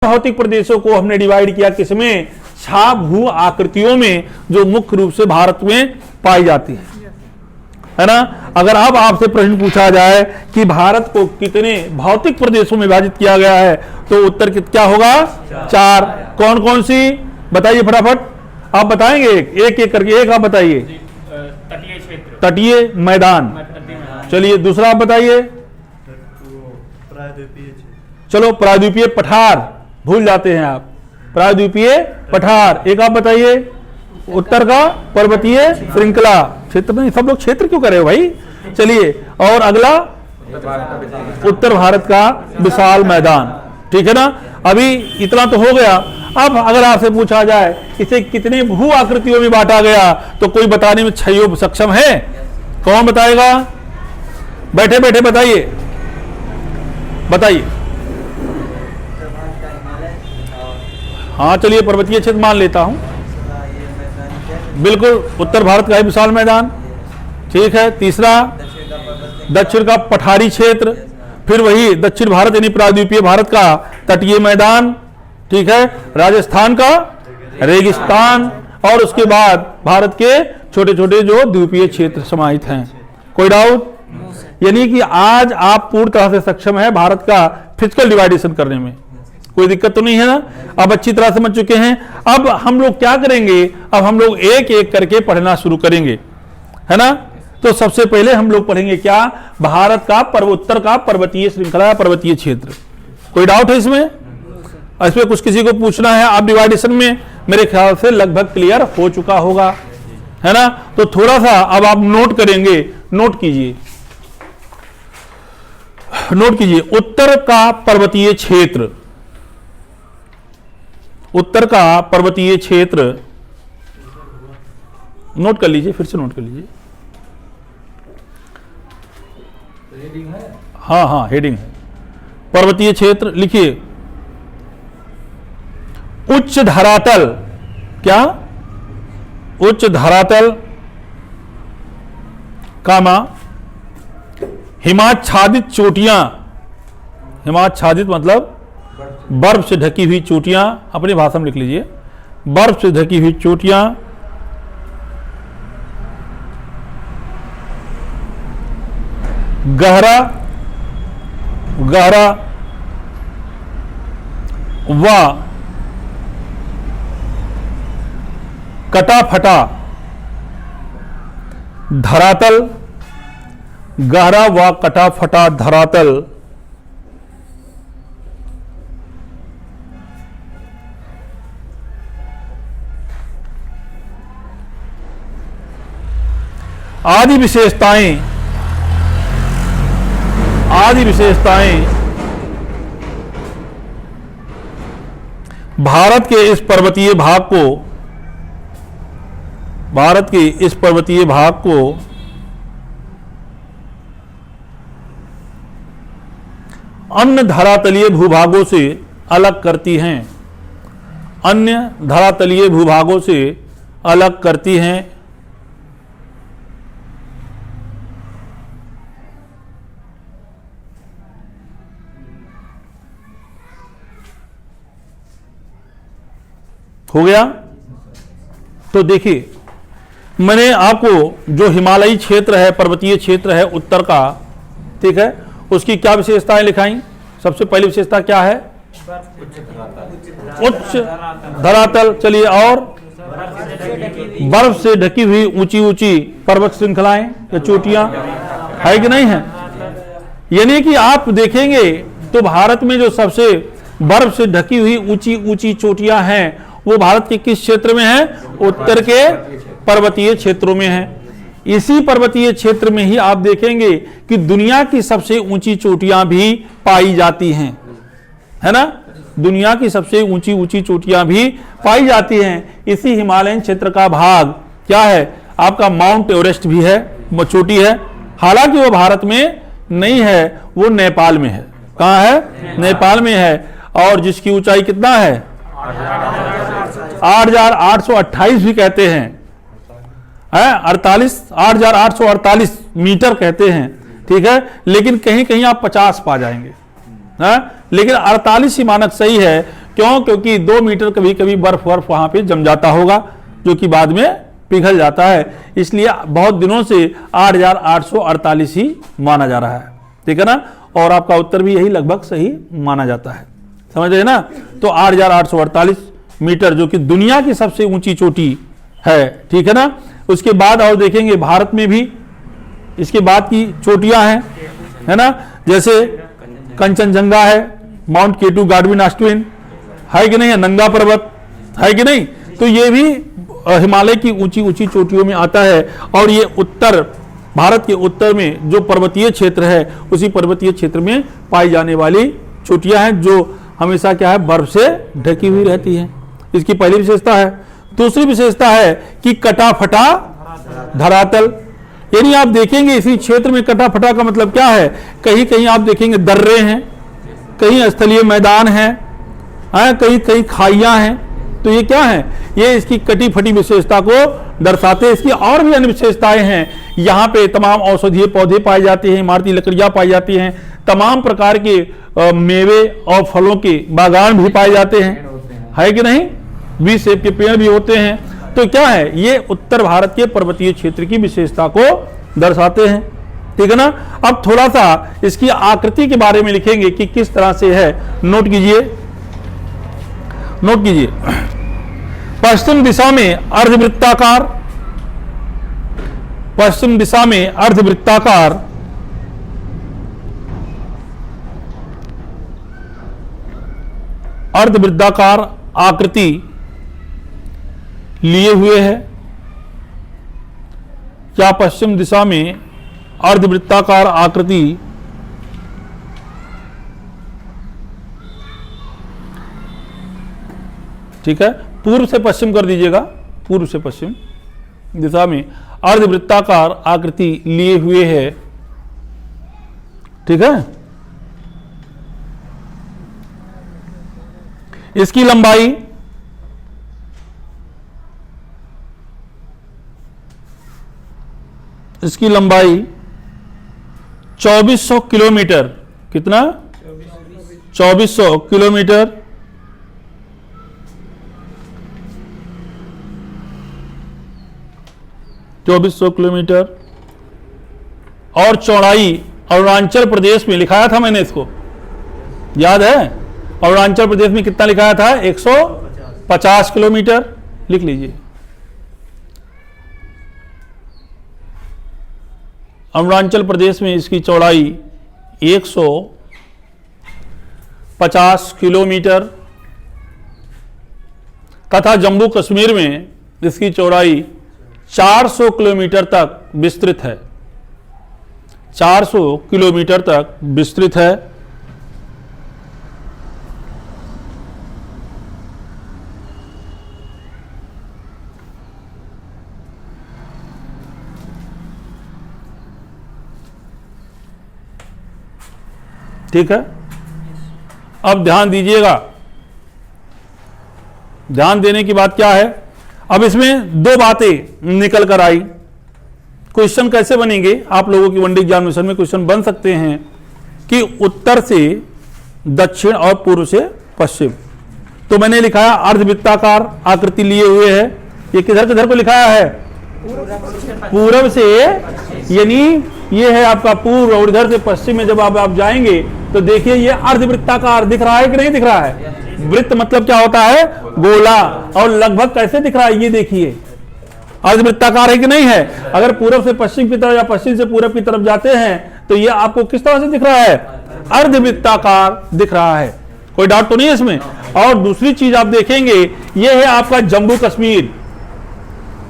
भौतिक प्रदेशों को हमने डिवाइड किया किसमें? 6 भू आकृतियों में, जो मुख्य रूप से भारत में पाई जाती है ना। अगर अब आपसे प्रश्न पूछा जाए कि भारत को कितने भौतिक प्रदेशों में विभाजित किया गया है, तो उत्तर क्या होगा? 4। कौन कौन सी बताइए फटाफट, आप बताएंगे एक एक करके। एक आप बताइए, तटीय क्षेत्र, तटीय मैदान। चलिए दूसरा आप बताइए। चलो प्रायद्वीपीय पठार, भूल जाते हैं आप, प्रायद्वीपीय पठार। एक आप बताइए। उत्तर का पर्वतीय श्रृंखला क्षेत्र। नहीं, सब लोग क्षेत्र क्यों कर रहे हो भाई? चलिए, और अगला उत्तर भारत का विशाल मैदान। ठीक है ना। अभी इतना तो हो गया। अब अगर आपसे पूछा जाए इसे कितने भू आकृतियों में बांटा गया, तो कोई बताने में सक्षम है? कौन बताएगा? बैठे बैठे बताइए, बताइए। हाँ चलिए, पर्वतीय क्षेत्र मान लेता हूं, बिल्कुल उत्तर भारत का विशाल मैदान। ठीक है। तीसरा दक्षिण का पठारी क्षेत्र, फिर वही दक्षिण भारत यानी प्रायद्वीपीय भारत का तटीय मैदान। ठीक है। राजस्थान का रेगिस्तान, और उसके बाद भारत के छोटे छोटे जो द्वीपीय क्षेत्र समाहित हैं। कोई डाउट? यानी कि आज आप पूर्ण तरह से सक्षम है भारत का फिजिकल डिवाइडेशन करने में, कोई दिक्कत तो नहीं है ना। अब अच्छी तरह समझ चुके हैं। अब हम लोग क्या करेंगे? अब हम लोग एक एक करके पढ़ना शुरू करेंगे, है ना। तो सबसे पहले हम लोग पढ़ेंगे क्या? भारत का उत्तर का पर्वतीय श्रृंखला, पर्वतीय क्षेत्र। कोई डाउट है इसमें? इसमें कुछ किसी को पूछना है? आप डिवाइडेशन में मेरे ख्याल से लगभग क्लियर हो चुका होगा, है ना। तो थोड़ा सा अब आप नोट करेंगे, नोट कीजिए, नोट कीजिए। उत्तर का पर्वतीय क्षेत्र, उत्तर का पर्वतीय क्षेत्र नोट कर लीजिए, फिर से नोट कर लीजिए। हाँ हाँ, हेडिंग है। पर्वतीय क्षेत्र लिखिए। उच्च धरातल, क्या? उच्च धरातल कामा हिमाच्छादित चोटियां, हिमाच्छादित मतलब बर्फ से ढकी हुई चोटियां, अपनी भाषा में लिख लीजिए। बर्फ से ढकी हुई चोटियां, गहरा गहरा व कटा फटा धरातल, गहरा व कटा फटा धरातल आदि विशेषताएं, आदि विशेषताएं भारत के इस पर्वतीय भाग को, भारत के इस पर्वतीय भाग को अन्य धरातलीय भूभागों से अलग करती हैं, अन्य धरातलीय भूभागों से अलग करती हैं। हो गया? तो देखिए, मैंने आपको जो हिमालयी क्षेत्र है, पर्वतीय क्षेत्र है उत्तर का, ठीक है, उसकी क्या विशेषताएं लिखाई? सबसे पहली विशेषता क्या है? उच्च धरातल। चलिए, और बर्फ से ढकी हुई ऊंची ऊंची पर्वत श्रृंखलाएं या चोटियां, है कि नहीं है? यानी कि आप देखेंगे तो भारत में जो सबसे बर्फ से ढकी हुई ऊंची ऊंची चोटियां हैं, वो भारत के किस क्षेत्र में है? उत्तर के पर्वतीय क्षेत्रों में है। इसी पर्वतीय क्षेत्र में ही आप देखेंगे कि दुनिया की सबसे ऊंची चोटियां भी पाई जाती हैं, है ना। दुनिया की सबसे ऊंची ऊंची चोटियां भी पाई जाती हैं। इसी हिमालयन क्षेत्र का भाग क्या है? आपका माउंट एवरेस्ट भी है, वो चोटी है। हालांकि वो भारत में नहीं है, वो नेपाल में है। कहाँ है? नेपाल में है। और जिसकी ऊंचाई कितना है? 8,828 भी कहते हैं, 8,848 मीटर कहते हैं, ठीक है। लेकिन कहीं कहीं आप 50 पा जाएंगे, है? लेकिन 48 ही मानक सही है, क्यों? क्योंकि 2 मीटर कभी कभी बर्फ वहां पे जम जाता होगा, जो कि बाद में पिघल जाता है। इसलिए बहुत दिनों से 8,848 ही माना जा रहा है, ठीक है ना। और आपका उत्तर भी यही लगभग सही माना जाता है, समझ रहे ना। तो 8,848 मीटर जो कि दुनिया की सबसे ऊंची चोटी है, ठीक है ना। उसके बाद और देखेंगे भारत में भी इसके बाद की चोटियां हैं, है ना, जैसे कंचनजंगा है, माउंट केटू गार्डविन ऑस्टिन है कि नहीं, है नंगा पर्वत है कि नहीं। तो ये भी हिमालय की ऊंची ऊंची चोटियों में आता है। और ये उत्तर भारत के उत्तर में जो पर्वतीय क्षेत्र है उसी पर्वतीय क्षेत्र में पाई जाने वाली चोटियां हैं, जो हमेशा क्या है, बर्फ से ढकी हुई रहती है। इसकी पहली विशेषता है। दूसरी विशेषता है कि कटा फटा धरातल, यानी आप देखेंगे इसी क्षेत्र में कटा फटा का मतलब क्या है, कहीं कहीं आप देखेंगे दर्रे हैं, कहीं स्थलीय मैदान है, कहीं कहीं खाइयां हैं। तो ये क्या है, ये इसकी कटी फटी विशेषता को दर्शाते हैं। इसकी और भी अन्य विशेषताएं हैं। यहाँ पे तमाम औषधीय पौधे पाए जाते हैं, इमारती लकड़ियां पाई जाती हैं, तमाम प्रकार के मेवे और फलों के बागान भी पाए जाते हैं, है कि नहीं, वी सेब के पेड़ भी होते हैं। तो क्या है, ये उत्तर भारत के पर्वतीय क्षेत्र की विशेषता को दर्शाते हैं, ठीक है ना। अब थोड़ा सा इसकी आकृति के बारे में लिखेंगे कि किस तरह से है। नोट कीजिए, नोट कीजिए। पश्चिम दिशा में अर्धवृत्ताकार, पश्चिम दिशा में अर्धवृत्ताकार अर्धवृत्ताकार आकृति लिए हुए है, या पश्चिम दिशा में अर्धवृत्ताकार आकृति ठीक है, पूर्व से पश्चिम कर दीजिएगा, पूर्व से पश्चिम दिशा में अर्धवृत्ताकार आकृति लिए हुए है, ठीक है। इसकी लंबाई इसकी लंबाई 2400 किलोमीटर, कितना, 2400 किलोमीटर, और चौड़ाई अरुणाचल प्रदेश में लिखाया था मैंने, इसको याद है, अरुणाचल प्रदेश में कितना लिखाया था, 150 किलोमीटर, लिख लीजिए। अरुणाचल प्रदेश में इसकी चौड़ाई 150 किलोमीटर तथा जम्मू कश्मीर में इसकी चौड़ाई 400 किलोमीटर तक विस्तृत है, 400 किलोमीटर तक विस्तृत है। ठीक है, अब ध्यान दीजिएगा, ध्यान देने की बात क्या है। अब इसमें दो बातें निकल कर आई। क्वेश्चन कैसे बनेंगे, आप लोगों की वनडे एग्जामिनेशन में क्वेश्चन बन सकते हैं कि उत्तर से दक्षिण और पूर्व से पश्चिम। तो मैंने लिखा है अर्धवृत्ताकार आकृति लिए हुए है, ये किधर किधर को लिखाया है, पूर्व से, यानी ये है आपका पूर्व, और इधर से पश्चिम में जब आप जाएंगे तो देखिए ये अर्धवृत्ताकार दिख रहा है कि नहीं दिख रहा है। वृत्त मतलब क्या होता है, गोला, और लगभग कैसे दिख रहा है, ये देखिए अर्धवृत्ताकार है कि नहीं है। अगर पूर्व से पश्चिम की तरफ या पश्चिम से पूर्व की तरफ जाते हैं तो ये आपको किस तरह से दिख रहा है, अर्धवृत्ताकार दिख रहा है, कोई डाउट तो नहीं है इसमें। और दूसरी चीज आप देखेंगे, ये है आपका जम्मू कश्मीर,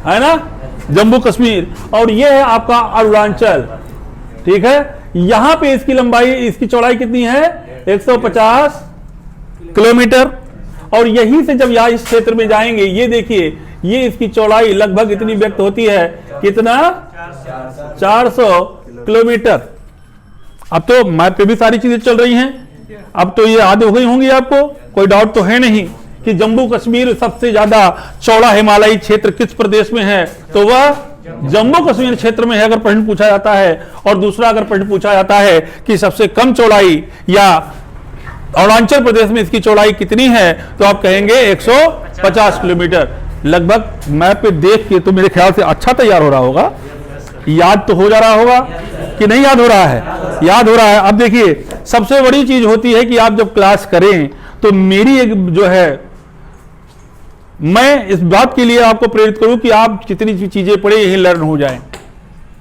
है ना, जम्मू कश्मीर, और ये है आपका अरुणाचल, ठीक है। यहां पे इसकी लंबाई, इसकी चौड़ाई कितनी है, 150 किलोमीटर, और यहीं से जब यहाँ इस क्षेत्र में जाएंगे, ये देखिए ये इसकी चौड़ाई लगभग इतनी व्यक्त होती है, कितना, 400 किलोमीटर। अब तो मैप पे भी सारी चीजें चल रही हैं, अब तो ये याद हो गई होंगी आपको, कोई डाउट तो है नहीं कि जम्मू कश्मीर सबसे ज्यादा चौड़ा हिमालयी क्षेत्र किस प्रदेश में है, तो वह जम्मू कश्मीर क्षेत्र में है, अगर प्रश्न पूछा जाता है। और दूसरा अगर प्रश्न पूछा जाता है कि सबसे कम चौड़ाई या अरुणाचल प्रदेश में इसकी चौड़ाई कितनी है, तो आप कहेंगे 150 किलोमीटर। लगभग मैप पे देख के तो मेरे ख्याल से अच्छा तैयार हो रहा होगा, याद तो हो जा रहा होगा कि नहीं याद हो रहा है? याद हो रहा है। अब देखिए, सबसे बड़ी चीज होती है कि आप जब क्लास करें तो मेरी एक जो है, मैं इस बात के लिए आपको प्रेरित करूं कि आप जितनी भी चीजें पढ़े यही लर्न हो जाएं,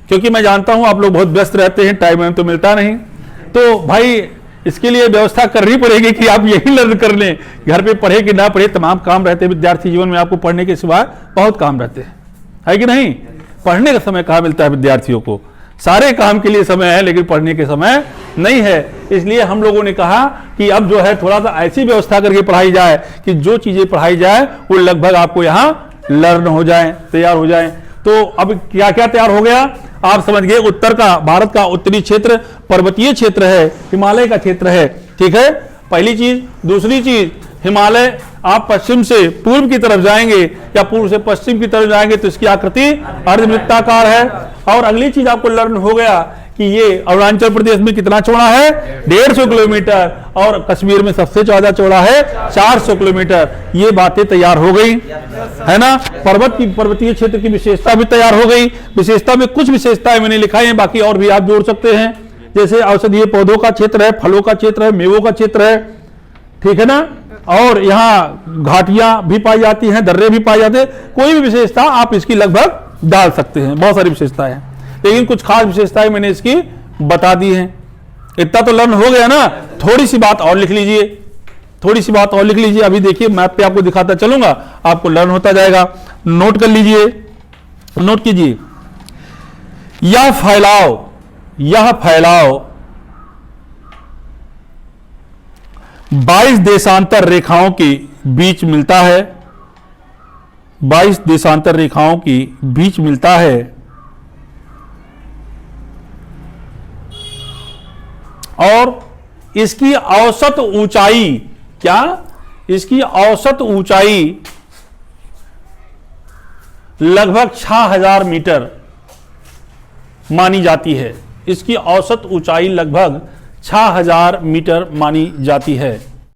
क्योंकि मैं जानता हूं आप लोग बहुत व्यस्त रहते हैं, टाइम तो मिलता नहीं। तो भाई इसके लिए व्यवस्था करनी पड़ेगी कि आप यही लर्न कर लें। घर पे पढ़े कि ना पढ़े, तमाम काम रहते हैं विद्यार्थी जीवन में, आपको पढ़ने के सिवा बहुत काम रहते हैं, है कि नहीं? पढ़ने का समय कहाँ मिलता है विद्यार्थियों को? सारे काम के लिए समय है लेकिन पढ़ने के समय नहीं है। इसलिए हम लोगों ने कहा कि अब जो है थोड़ा सा ऐसी व्यवस्था करके पढ़ाई जाए कि जो चीजें पढ़ाई जाए वो लगभग आपको यहाँ लर्न हो जाए, तैयार हो जाए। तो अब क्या क्या तैयार हो गया आप समझ गए। उत्तर का, भारत का उत्तरी क्षेत्र पर्वतीय क्षेत्र है, हिमालय का क्षेत्र है, ठीक है, पहली चीज। दूसरी चीज, हिमालय आप पश्चिम से पूर्व की तरफ जाएंगे या पूर्व से पश्चिम की तरफ जाएंगे तो इसकी आकृति अर्धवृत्ताकार है। और अगली चीज आपको लर्न हो गया कि ये अरुणाचल प्रदेश में कितना चौड़ा है, 150 किलोमीटर, और कश्मीर में सबसे ज्यादा चौड़ा है 400 किलोमीटर। ये बातें तैयार हो गई है ना। पर्वतीय क्षेत्र की विशेषता भी तैयार हो गई। विशेषता में कुछ विशेषताएं मैंने लिखाई हैं, बाकी और भी आप जोड़ सकते हैं, जैसे औषधीय पौधों का क्षेत्र है, फलों का क्षेत्र है, मेवों का क्षेत्र है, ठीक है ना। और यहाँ घाटियां भी पाई जाती हैं, दर्रे भी पाए जाते हैं। कोई भी विशेषता आप इसकी लगभग डाल सकते हैं, बहुत सारी विशेषताएं हैं, लेकिन कुछ खास विशेषताएं मैंने इसकी बता दी हैं। इतना तो लर्न हो गया ना। थोड़ी सी बात और लिख लीजिए, थोड़ी सी बात और लिख लीजिए। अभी देखिए मैप पे आपको दिखाता चलूंगा, आपको लर्न होता जाएगा। नोट कर लीजिए, नोट कीजिए। यह फैलाव 22 देशांतर रेखाओं के बीच मिलता है, 22 देशांतर रेखाओं के बीच मिलता है, और इसकी औसत ऊंचाई, क्या? इसकी औसत ऊंचाई लगभग 6000 मीटर मानी जाती है। इसकी औसत ऊंचाई लगभग 6000 मीटर मानी जाती है।